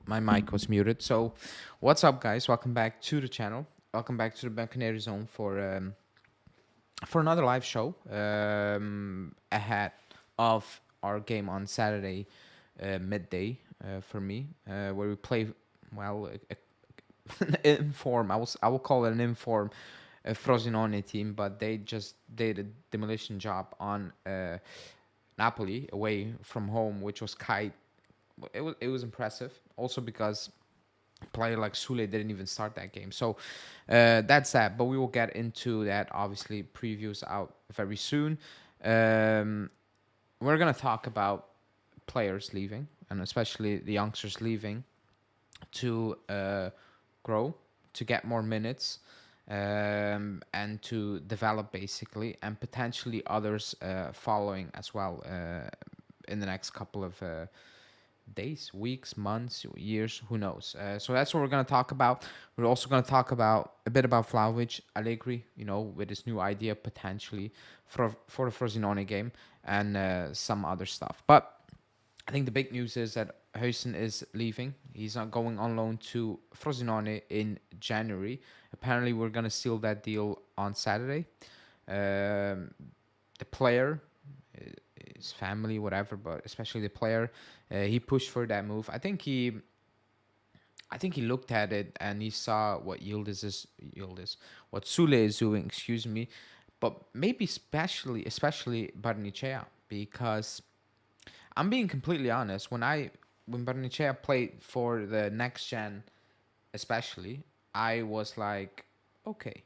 my mic was muted. So, what's up, guys? Welcome back to the channel. Welcome back to the Buccaneer Zone for another live show ahead of our game on Saturday midday for me, where we play well an inform. I will call it an inform Frosinone team, but they just did a demolition job on Napoli away from home, which was it was impressive. Also because a player like Sule didn't even start that game. So that's that. But we will get into that. Obviously, previews out very soon. Um, we're gonna talk about players leaving, and especially the youngsters leaving to grow, to get more minutes, and to develop basically, and potentially others following as well in the next couple of days, weeks, months, years, who knows. So that's what we're going to talk about. We're also going to talk about a bit about Vlahovic, Allegri, with his new idea potentially for the Frosinone game, and some other stuff. But I think the big news is that Huijsen is leaving. He's not going on loan to Frosinone in January. Apparently, we're going to seal that deal on Saturday. The player, his family, whatever, but especially the player, he pushed for that move. I think he looked at it and he saw what what Sule is doing. Excuse me, but maybe especially Barnicea, because I'm being completely honest. When Barnicea played for the next gen, especially, I was like, okay,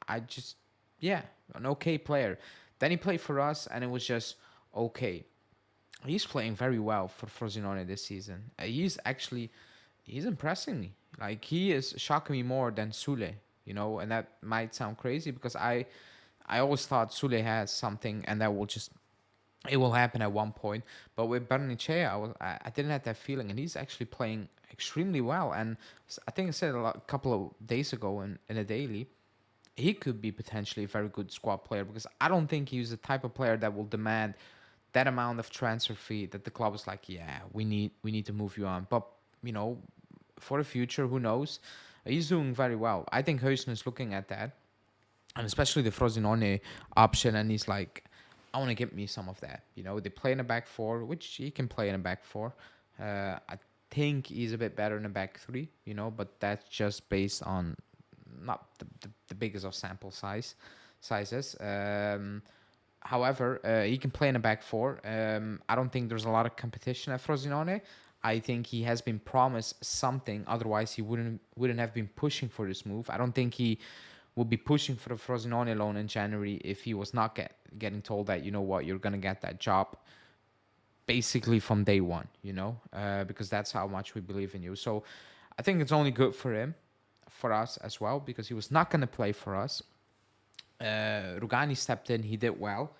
I just yeah, an okay player. Then he played for us, and it was just okay. He's playing very well for Frosinone this season. He's impressing me. Like, he is shocking me more than Sule, and that might sound crazy because I always thought Sule has something, and it will happen at one point. But with Barnechea, I didn't have that feeling, and he's actually playing extremely well. And I think I said a couple of days ago in a daily, he could be potentially a very good squad player, because I don't think he's the type of player that will demand that amount of transfer fee that the club is like, yeah, we need to move you on. But you know, for the future, who knows? He's doing very well. I think Huijsen is looking at that, and especially the Frosinone option, and he's like, I want to get me some of that. They play in a back four, which he can play in a back four. I think he's a bit better in a back three, but that's just based on not the biggest of sizes. However, he can play in a back four. I don't think there's a lot of competition at Frosinone. I think he has been promised something. Otherwise, he wouldn't have been pushing for this move. I don't think he would be pushing for the Frosinone loan in January if he was not getting told that, you're gonna get that job basically from day one. Because that's how much we believe in you. So I think it's only good for him, for us as well, because he was not gonna play for us. Rugani stepped in. He did well.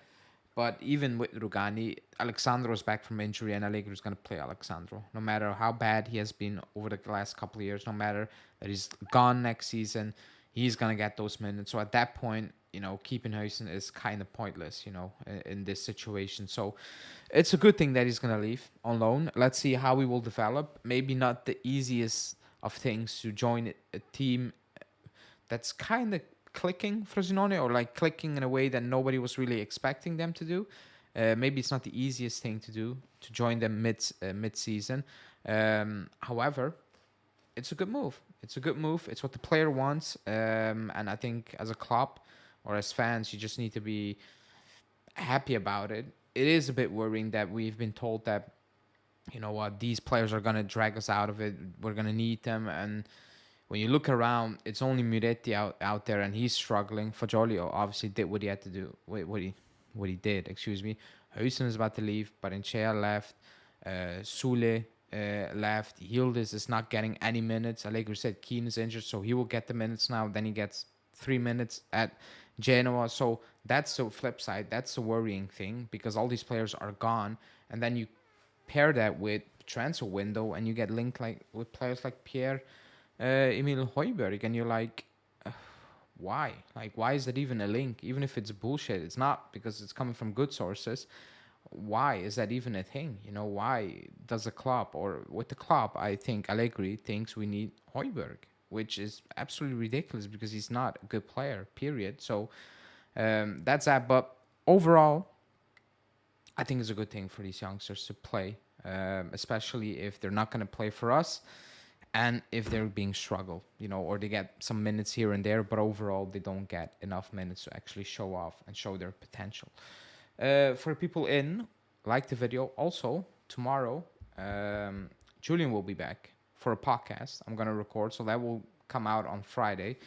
But even with Rugani, Alexandro's back from injury, and Allegri is going to play Alexandro. No matter how bad he has been over the last couple of years, no matter that he's gone next season, he's going to get those minutes. So at that point, keeping Huijsen is kind of pointless, in this situation. So it's a good thing that he's going to leave on loan. Let's see how he will develop. Maybe not the easiest of things to join a team that's kind of clicking Frosinone, or like clicking in a way that nobody was really expecting them to do. Maybe it's not the easiest thing to do, to join them mid season. However, it's a good move. It's a good move. It's what the player wants, and I think as a club or as fans, you just need to be happy about it. It is a bit worrying that we've been told that, these players are gonna drag us out of it. We're gonna need them, and when you look around, it's only Miretti out there, and he's struggling. Fagiolio obviously did what he had to do. What he did, excuse me. Huijsen is about to leave. Barrenechea left. Sule left. Yildiz is not getting any minutes. Allegri said Keane is injured, so he will get the minutes now. Then he gets 3 minutes at Genoa. So that's the flip side. That's the worrying thing, because all these players are gone. And then you pair that with transfer window, and you get linked with players like Pierre Emil Højbjerg, and you're like, why? Like, why is that even a link? Even if it's bullshit, it's not, because it's coming from good sources. Why is that even a thing? You know, why does the club, or with the club, I think Allegri thinks we need Højbjerg, which is absolutely ridiculous because he's not a good player, period. So that's that. But overall, I think it's a good thing for these youngsters to play, especially if they're not going to play for us and if they're being struggled, you know, or they get some minutes here and there, but overall they don't get enough minutes to actually show off and show their potential. For people in, like the video. Also, tomorrow, Julian will be back for a podcast I'm going to record, so that will come out on Friday.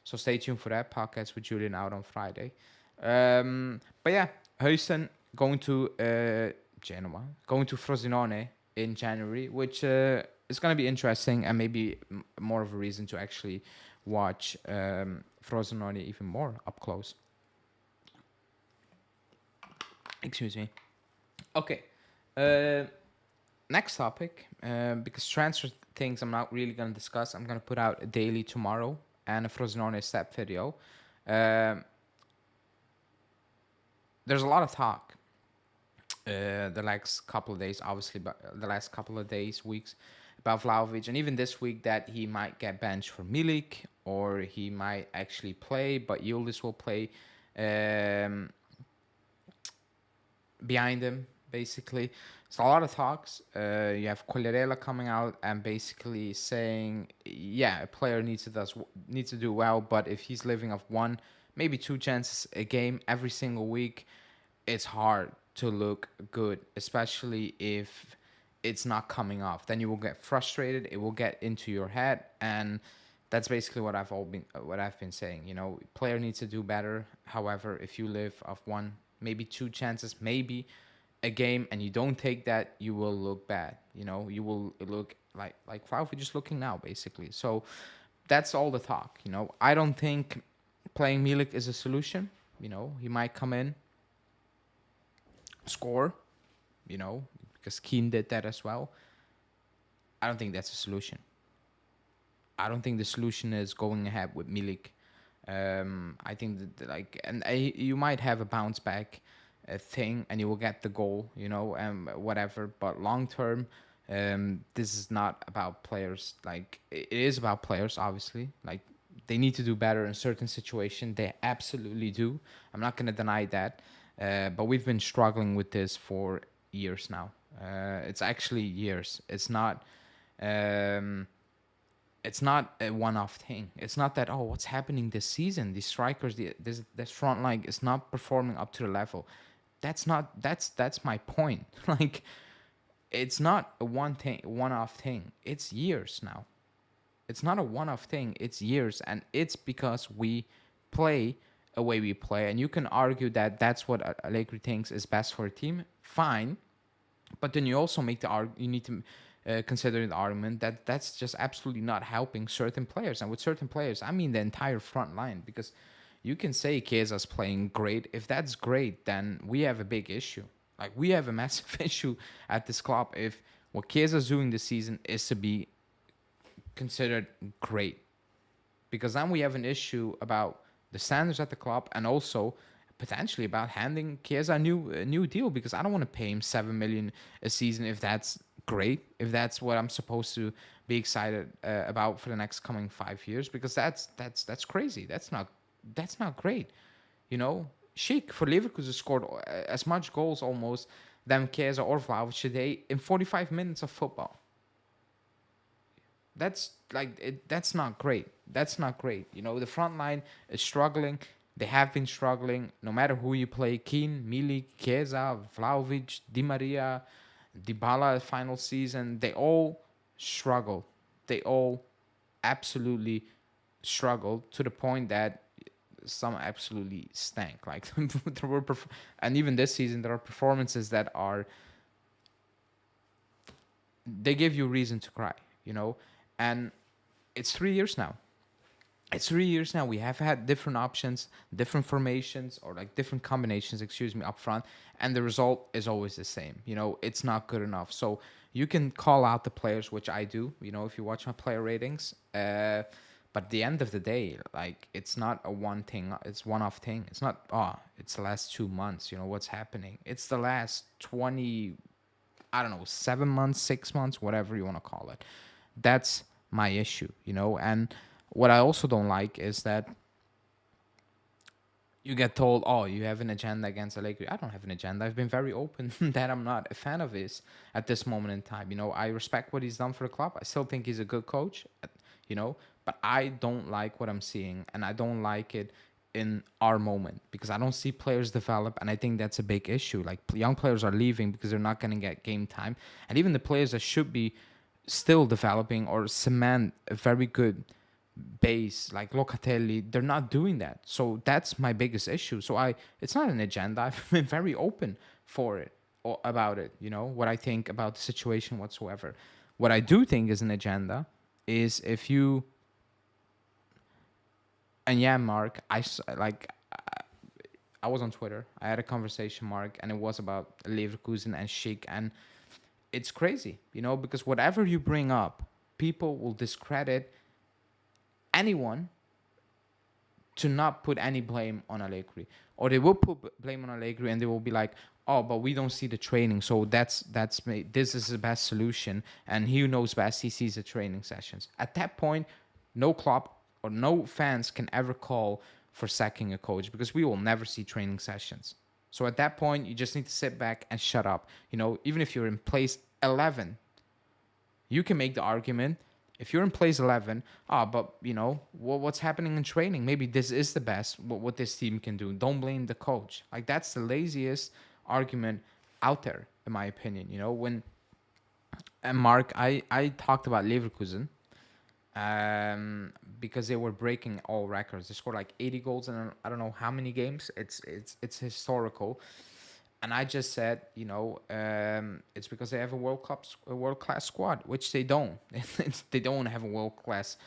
So stay tuned for that podcast with Julian out on Friday. But yeah, Huisen going to Genoa, going to Frosinone in January, which is going to be interesting and maybe more of a reason to actually watch Frosinone even more up close. Excuse me. Okay. Uh, Next topic, because transfer things I'm not really going to discuss. I'm going to put out a daily tomorrow and a Frosinone step video. Um there's a lot of talk the last couple of days, obviously, but the last couple of days, weeks, about Vlahovic, and even this week that he might get benched for Milik, or he might actually play, but Yildiz will play um, behind him, basically. So a lot of talks. You have Quagliarella coming out and basically saying, yeah, a player needs to do well, but if he's living off one, maybe two chances a game every single week, it's hard to look good, especially if it's not coming off. Then you will get frustrated. It will get into your head, and that's basically what I've been saying. You know, player needs to do better. However, if you live off one, maybe two chances, maybe a game, and you don't take that, you will look bad. You know, you will look like Vlahovic just looking now, basically. So that's all the talk. You know, I don't think playing Milik is a solution. You know, he might come in, score, you know, because Keane did that as well. I don't think that's a solution. I don't think the solution is going ahead with Milik. I think that like, and you might have a bounce back thing, and you will get the goal, you know, and whatever. But long term, this is not about players. Like, it is about players, obviously. Like, they need to do better in certain situations. They absolutely do. I'm not gonna deny that. But we've been struggling with this for years now. It's actually years. Um, it's not a one-off thing. It's not that, oh, what's happening this season? These strikers, this front line is not performing up to the level. That's my point. Like, it's not a one-off thing. It's years now. It's not a one-off thing. It's years, and it's because we play a way we play. And you can argue that that's what Allegri thinks is best for a team. Fine, but then you also make you need to consider the argument that that's just absolutely not helping certain players. And with certain players, I mean the entire front line, because you can say Chiesa's playing great. If that's great, then we have a big issue. Like, we have a massive issue at this club if what Chiesa's doing this season is to be considered great. Because then we have an issue about the standards at the club, and also potentially about handing Chiesa a new deal, because I don't want to pay him 7 million a season if that's great, if that's what I'm supposed to be excited about for the next coming 5 years, because that's crazy. That's not great. You know, Schick for Leverkusen scored as much goals almost than Chiesa or Vlahovic today in 45 minutes of football. That's like that's not great. That's not great. You know, the front line is struggling. They have been struggling. No matter who you play, Keane, Milik, Chiesa, Vlahovic, Di Maria, Dybala, final season, they all struggled. They all absolutely struggled to the point that some absolutely stank. Like, there were, and even this season, there are performances that are, they give you reason to cry. You know, and it's 3 years now. It's 3 years now. We have had different options, different formations, or like different combinations, excuse me, up front, and the result is always the same. You know, it's not good enough. So you can call out the players, which I do, you know, if you watch my player ratings. But But at the end of the day, like it's not a one thing, it's one-off thing. It's not, oh, it's the last 2 months, what's happening. It's the last 20, I don't know, 7 months, 6 months, whatever you want to call it. That's my issue. And what I also don't like is that you get told, oh, you have an agenda against Allegri. I don't have an agenda. I've been very open that I'm not a fan of his at this moment in time. I respect what he's done for the club. I still think he's a good coach, but I don't like what I'm seeing, and I don't like it in our moment because I don't see players develop, and I think that's a big issue. Like young players are leaving because they're not going to get game time, and even the players that should be still developing or cement a very good base like Locatelli, they're not doing that. So that's my biggest issue. So it's not an agenda. I've been very open for it or about it, what I think about the situation whatsoever. What I do think is an agenda is if you, and yeah, Mark, I was on Twitter. I had a conversation, Mark, and it was about Leverkusen and Schick, and it's crazy, because whatever you bring up, people will discredit anyone to not put any blame on Allegri, or they will put blame on Allegri, and they will be like, "Oh, but we don't see the training, so this is the best solution, and he knows best. He sees the training sessions." At that point, no club or no fans can ever call for sacking a coach because we will never see training sessions. So at that point, you just need to sit back and shut up. Even if you're in place 11, you can make the argument. If you're in place 11, but what's happening in training? Maybe this is the best what this team can do. Don't blame the coach. Like that's the laziest argument out there, in my opinion. And Mark, I talked about Leverkusen, because they were breaking all records. They scored like 80 goals in I don't know how many games. It's historical. And I just said, it's because they have a world class squad, which they don't. They don't have a world class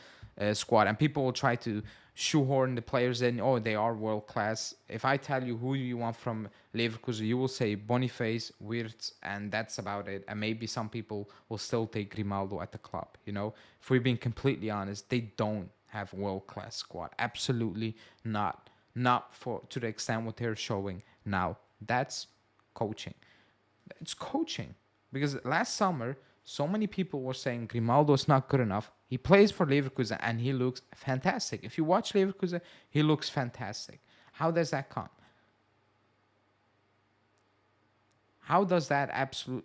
squad, and people will try to shoehorn the players in. Oh, they are world class. If I tell you who you want from Leverkusen, you will say Boniface, Wirtz, and that's about it. And maybe some people will still take Grimaldo at the club. If we're being completely honest, they don't have a world class squad. Absolutely not. Not to the extent what they're showing now. That's coaching. It's coaching. Because last summer, so many people were saying Grimaldo is not good enough. He plays for Leverkusen and he looks fantastic. If you watch Leverkusen, he looks fantastic. How does that come? How does that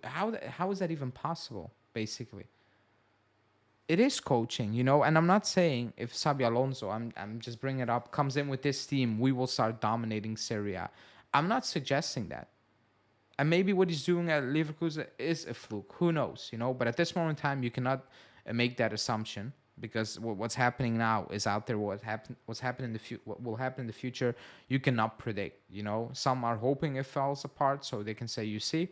how is that even possible, basically? It is coaching, and I'm not saying if Xabi Alonso, I'm just bringing it up, comes in with this team, we will start dominating Serie A. I'm not suggesting that. And maybe what he's doing at Leverkusen is a fluke. Who knows, But at this moment in time, you cannot make that assumption because what's happening now is out there. What will happen in the future, you cannot predict. Some are hoping it falls apart so they can say, you see.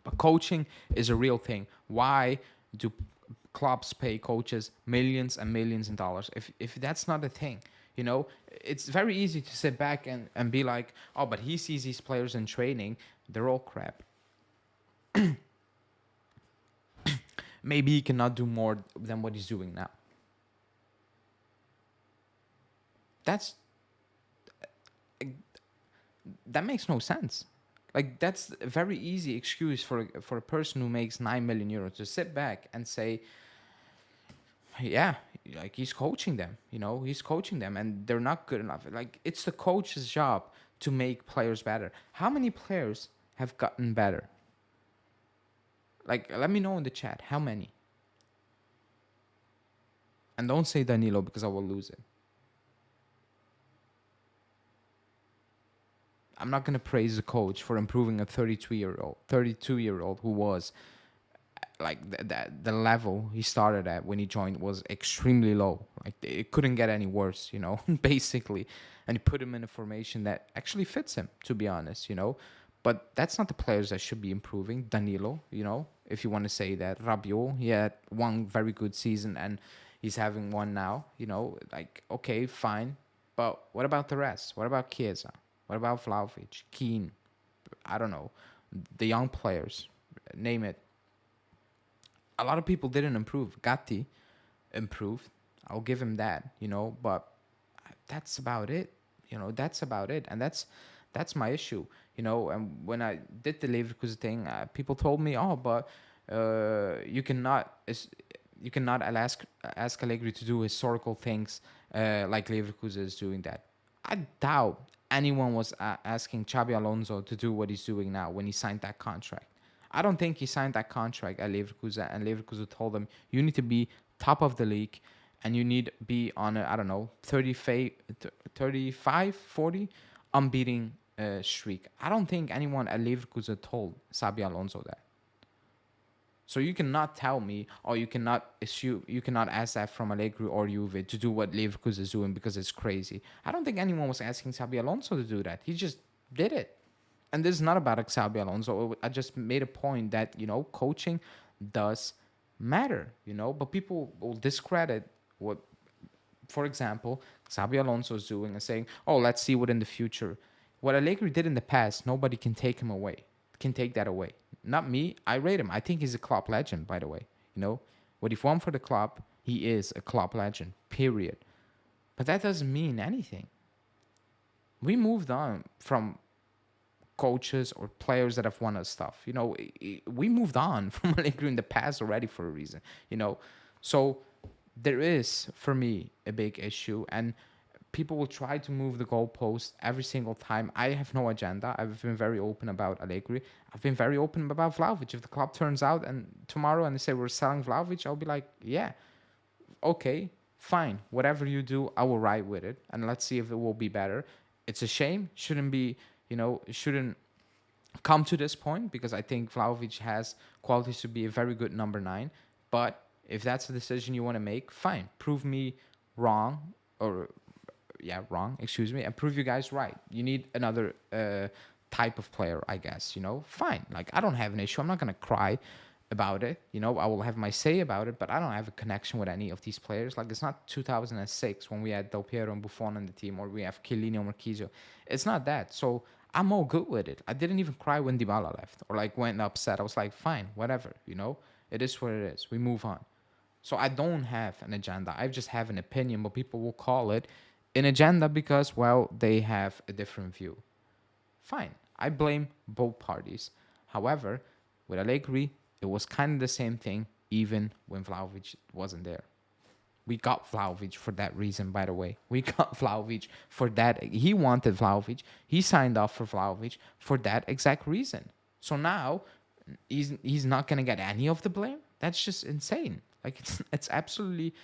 But coaching is a real thing. Why do clubs pay coaches millions and millions of dollars if that's not a thing? It's very easy to sit back and be like, oh, but he sees these players in training, they're all crap. Maybe he cannot do more than what he's doing now. That makes no sense. Like that's a very easy excuse for a person who makes 9 million euros to sit back and say, yeah, like he's coaching them, he's coaching them and they're not good enough. Like it's the coach's job to make players better. How many players have gotten better? Like, let me know in the chat, how many? And don't say Danilo because I will lose it. I'm not going to praise the coach for improving a 32-year-old who was like the level he started at when he joined was extremely low. Like it couldn't get any worse, basically. And he put him in a formation that actually fits him, to be honest, But that's not the players that should be improving. Danilo, if you want to say that. Rabiot, he had one very good season and he's having one now, Like, okay, fine. But what about the rest? What about Chiesa? What about Vlahovic, Keane? I don't know. The young players, name it. A lot of people didn't improve. Gatti improved. I'll give him that, but that's about it. That's about it, and that's my issue. And when I did the Leverkusen thing, people told me, "Oh, but you cannot you cannot ask Allegri to do historical things like Leverkusen is doing that." I doubt anyone was asking Xabi Alonso to do what he's doing now when he signed that contract. I don't think he signed that contract at Leverkusen, and Leverkusen told him, "You need to be top of the league, and you need to be on a, I don't know, 35, 40 unbeaten streak." I don't think anyone at Leverkusen told Xabi Alonso that. So you cannot tell me, or you cannot assume, you cannot ask that from Allegri or Juve to do what Leverkusen is doing because it's crazy. I don't think anyone was asking Xabi Alonso to do that. He just did it. And this is not about Xabi Alonso. I just made a point that, coaching does matter, but people will discredit what, for example, Xabi Alonso is doing and saying, "Oh, let's see what in the future." What Allegri did in the past, nobody can take him away. Can take that away. Not me. I rate him. I think he's a club legend, by the way. What he won for the club, he is a club legend. Period. But that doesn't mean anything. We moved on from coaches or players that have won us stuff. We moved on from Allegri in the past already for a reason. So there is, for me, a big issue, and people will try to move the goalpost every single time. I have no agenda. I've been very open about Allegri. I've been very open about Vlahovic. If the club turns out and tomorrow and they say we're selling Vlahovic, I'll be like, yeah, okay, fine. Whatever you do, I will ride with it, and let's see if it will be better. It's a shame. Shouldn't be, it shouldn't come to this point, because I think Vlahovic has qualities to be a very good number 9. But if that's the decision you want to make, fine. Prove me wrong, or wrong, excuse me, and prove you guys right. You need another type of player, I guess, fine. Like, I don't have an issue. I'm not going to cry about it. I will have my say about it, but I don't have a connection with any of these players. Like, it's not 2006 when we had Del Piero and Buffon on the team, or we have Chiellini or Marquisio. It's not that. So I'm all good with it. I didn't even cry when Dybala left, or like went upset. I was like, fine, whatever, it is what it is. We move on. So I don't have an agenda. I just have an opinion, but people will call it an agenda because, well, they have a different view. Fine. I blame both parties. However, with Allegri, it was kind of the same thing, even when Vlahovic wasn't there. We got Vlahovic for that reason, by the way. We got Vlahovic for that. He wanted Vlahovic. He signed off for Vlahovic for that exact reason. So now he's not going to get any of the blame. That's just insane. Like, it's absolutely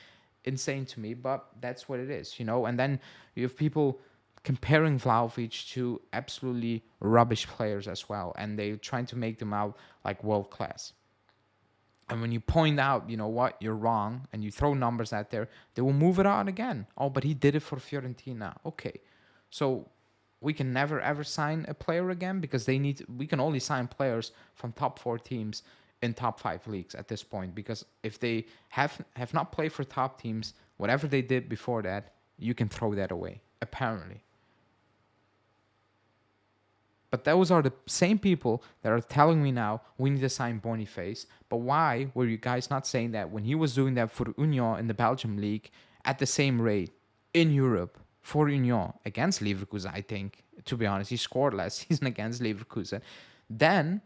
insane to me, but that's what it is, And then you have people comparing Vlahovic to absolutely rubbish players as well, and they're trying to make them out like world class. And when you point out, what, you're wrong, and you throw numbers out there, they will move it on again. Oh, but he did it for Fiorentina. Okay. So we can never ever sign a player again, because we can only sign players from top 4 teams in top 5 leagues at this point, because if they have not played for top teams, whatever they did before that, you can throw that away, apparently. But those are the same people that are telling me now we need to sign Boniface. But why were you guys not saying that when he was doing that for Union in the Belgium league at the same rate in Europe for Union against Leverkusen? I think, to be honest, he scored last season against Leverkusen. Then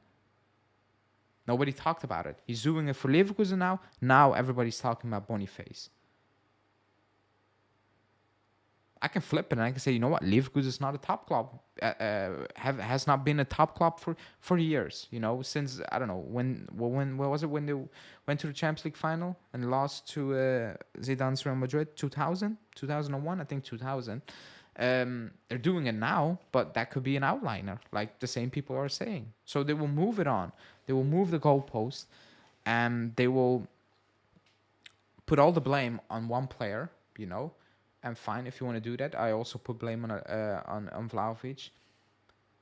nobody talked about it. He's doing it for Leverkusen now. Now everybody's talking about Boniface. I can flip it and I can say, Leverkusen is not a top club. Has not been a top club for years. Since, I don't know, when was it when they went to the Champions League final and lost to Zidane's Real Madrid? 2001, I think 2000. They're doing it now, but that could be an outliner, like the same people are saying. So they will move it on. They will move the goalpost, and they will put all the blame on one player, And fine, if you want to do that. I also put blame on Vlahovic.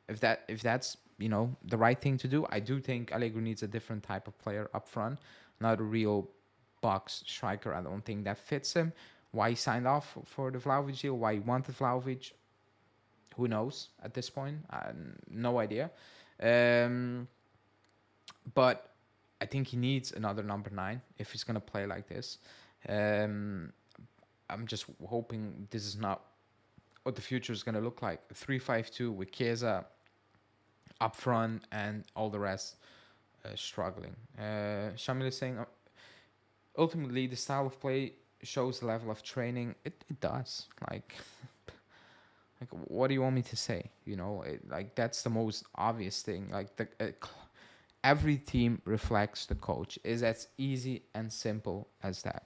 If that's the right thing to do, I do think Allegri needs a different type of player up front, not a real box striker. I don't think that fits him. Why he signed off for the Vlahovic deal? Why he wanted Vlahovic? Who knows at this point? No idea. But I think he needs another number 9 if he's gonna play like this. I'm just hoping this is not what the future is going to look like. 3-5-2 with Chiesa up front and all the rest struggling. Shamil is saying ultimately the style of play shows the level of training. It does. Like what do you want me to say? Like that's the most obvious thing. Like every team reflects the coach. Is as easy and simple as that.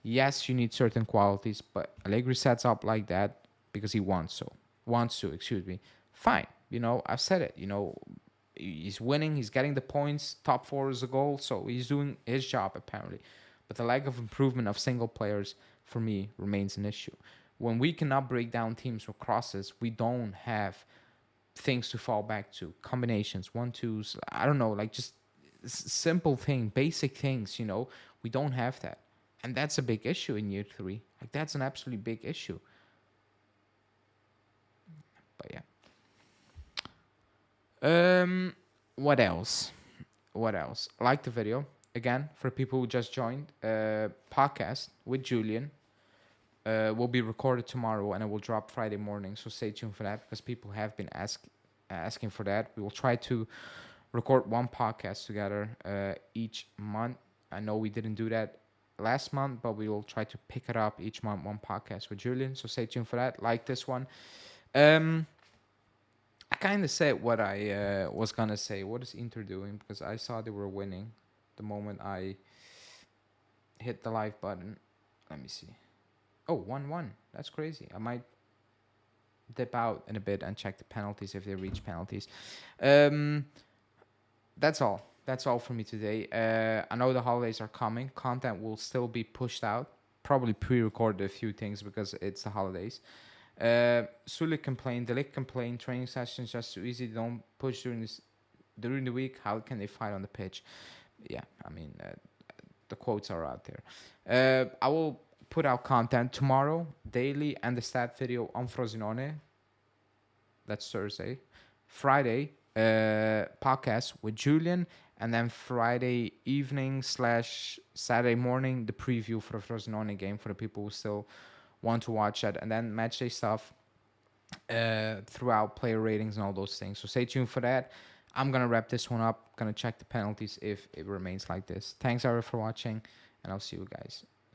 Yes, you need certain qualities, but Allegri sets up like that because he wants to. Excuse me. Fine. I've said it. He's winning. He's getting the points. Top four is a goal, so he's doing his job apparently. But the lack of improvement of single players for me remains an issue. When we cannot break down teams with crosses, we don't have things to fall back to. Combinations, one twos. I don't know, like just simple thing, basic things. We don't have that, and that's a big issue in year three. Like that's an absolutely big issue. But yeah. What else? What else? Like the video again for people who just joined. Podcast with Julian will be recorded tomorrow and it will drop Friday morning. So stay tuned for that because people have been asking for that. We will try to record one podcast together each month. I know we didn't do that last month, but we will try to pick it up each month, one podcast with Julian. So stay tuned for that. Like this one. I kind of said what I was gonna say. What is Inter doing? Because I saw they were winning the moment I hit the live button. Let me see. Oh, 1-1. That's crazy. I might dip out in a bit and check the penalties if they reach penalties. That's all. That's all for me today. I know the holidays are coming. Content will still be pushed out. Probably pre-recorded a few things because it's the holidays. Sulik complained, Delic complained, training sessions just too easy. They don't push during the week. How can they fight on the pitch? Yeah, I mean, the quotes are out there. I will put out content tomorrow, daily, and the stat video on Frosinone. That's Thursday. Friday, podcast with Julian, and then Friday evening / Saturday morning, the preview for the Frosinone game for the people who still want to watch that, and then matchday stuff throughout, player ratings and all those things. So stay tuned for that. I'm gonna wrap this one up. Gonna check the penalties if it remains like this. Thanks everyone for watching, and I'll see you guys